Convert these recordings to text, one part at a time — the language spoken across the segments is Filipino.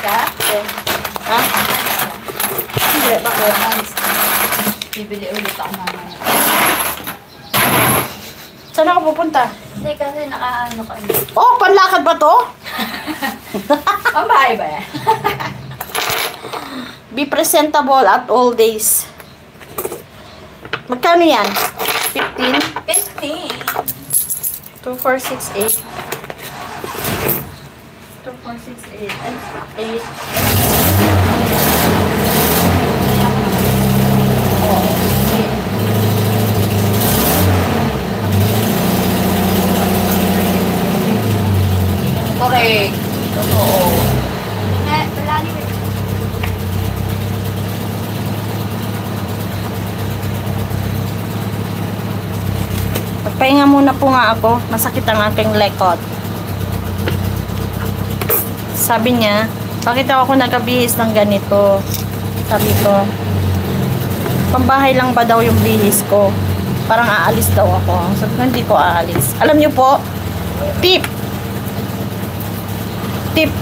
ka? Ha? Hindi, bakit? Bibili ulit ako mamaya. Saan ako pupunta? Hindi kasi nakaano ka. Oh, panlakad ba to? Pambahay ba yan? Be presentable at all days. Magkano yan? 15? 15. 2468. 2468. And 8. Correct. Totoo. Palagi ba? Magpahinga muna po nga ako. Masakit ang aking lekot. Sabi niya, bakit ako nagabihis ng ganito? Sabi ko, pambahay lang ba daw yung bihis ko? Parang aalis daw ako. Sabi ko, hindi ko aalis. Alam niyo po, tip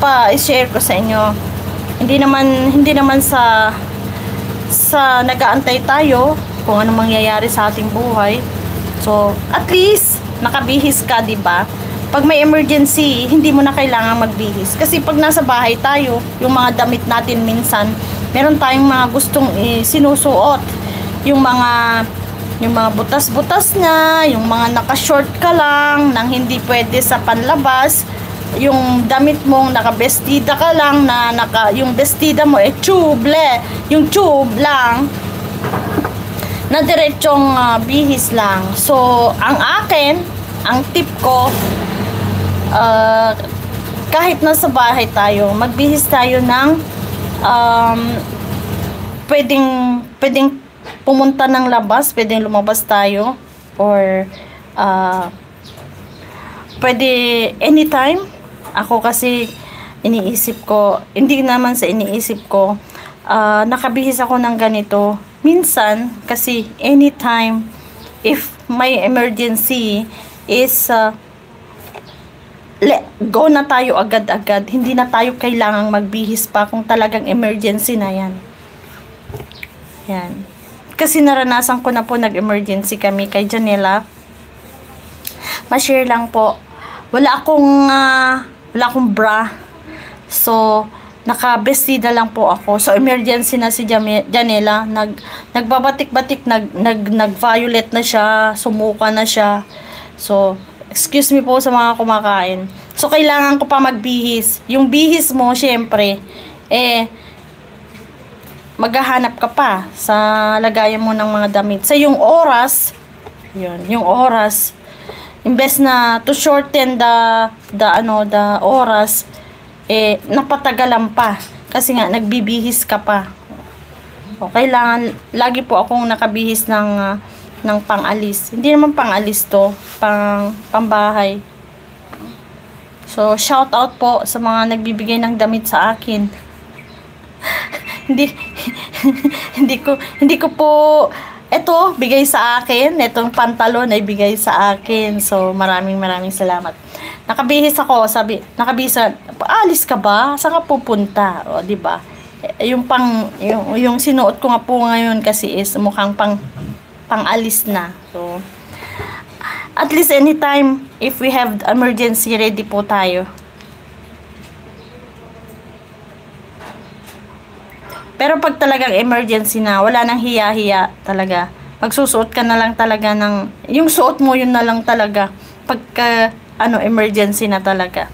pa i-share ko sa inyo. Hindi naman sa nag-aantay tayo kung anong mangyayari sa ating buhay. So, at least nakabihis ka, 'di ba? Pag may emergency, hindi mo na kailangan magbihis. Kasi pag nasa bahay tayo, yung mga damit natin minsan, meron tayong mga gustong sinusuot. Yung mga butas-butas na, yung mga naka-short ka lang, nang hindi pwede sa panlabas, yung damit mong nakabestida ka lang, yung bestida mo tube, yung tube lang, na diretsong bihis lang. So, ang akin, ang tip ko, kahit nasa bahay tayo, magbihis tayo ng pwedeng pumunta ng labas, pwedeng lumabas tayo, or pwede anytime. Ako kasi iniisip ko, hindi naman sa iniisip ko, nakabihis ako ng ganito minsan kasi anytime, if may emergency is go na tayo agad-agad. Hindi na tayo kailangang magbihis pa kung talagang emergency na yan. Yan. Kasi naranasan ko na po nag-emergency kami kay Janela. Ma-share lang po. Wala akong bra. So, naka-bestida lang po ako. So, emergency na si Janela. Nagbabatik-batik, nag-violet na siya, sumuka na siya. So, excuse me po sa mga kumakain. So, kailangan ko pa magbihis. Yung bihis mo, syempre, maghahanap ka pa sa lagayan mo ng mga damit. Sa yung oras, yung oras, imbes na to shorten the oras, napatagalan pa. Kasi nga, nagbibihis ka pa. O, kailangan, lagi po akong nakabihis ng pang-alis. Hindi naman pang-alis to, pambahay. So, shout out po sa mga nagbibigay ng damit sa akin. hindi ko po eto bigay sa akin, etong pantalon ay bigay sa akin. So, maraming salamat. Nakabihis ako, nakabihis, alis ka ba? Saan ka pupunta? O, di ba? Yung sinuot ko nga po ngayon kasi is mukhang pang-alis na. So, at least anytime, if we have emergency, ready po tayo. Pero pag talagang emergency na, wala nang hiya-hiya talaga. Magsusuot ka na lang talaga yung suot mo, yun na lang talaga. Pagka, emergency na talaga.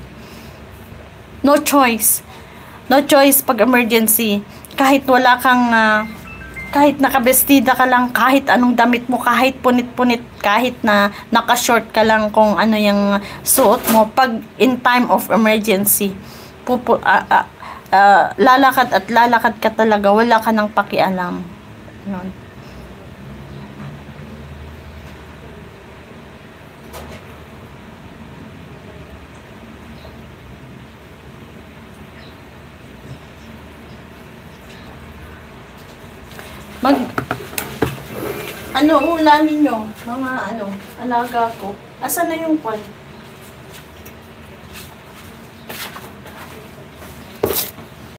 No choice. No choice pag emergency. Kahit wala kang, kahit nakabestida ka lang, kahit anong damit mo, kahit punit-punit, kahit na naka-short ka lang kung ano yung suot mo, pag in time of emergency, lalakad at lalakad ka talaga, wala ka nang pakialam. Yun. Ulamin nyo, mga alaga ko. Asan na yung kwan?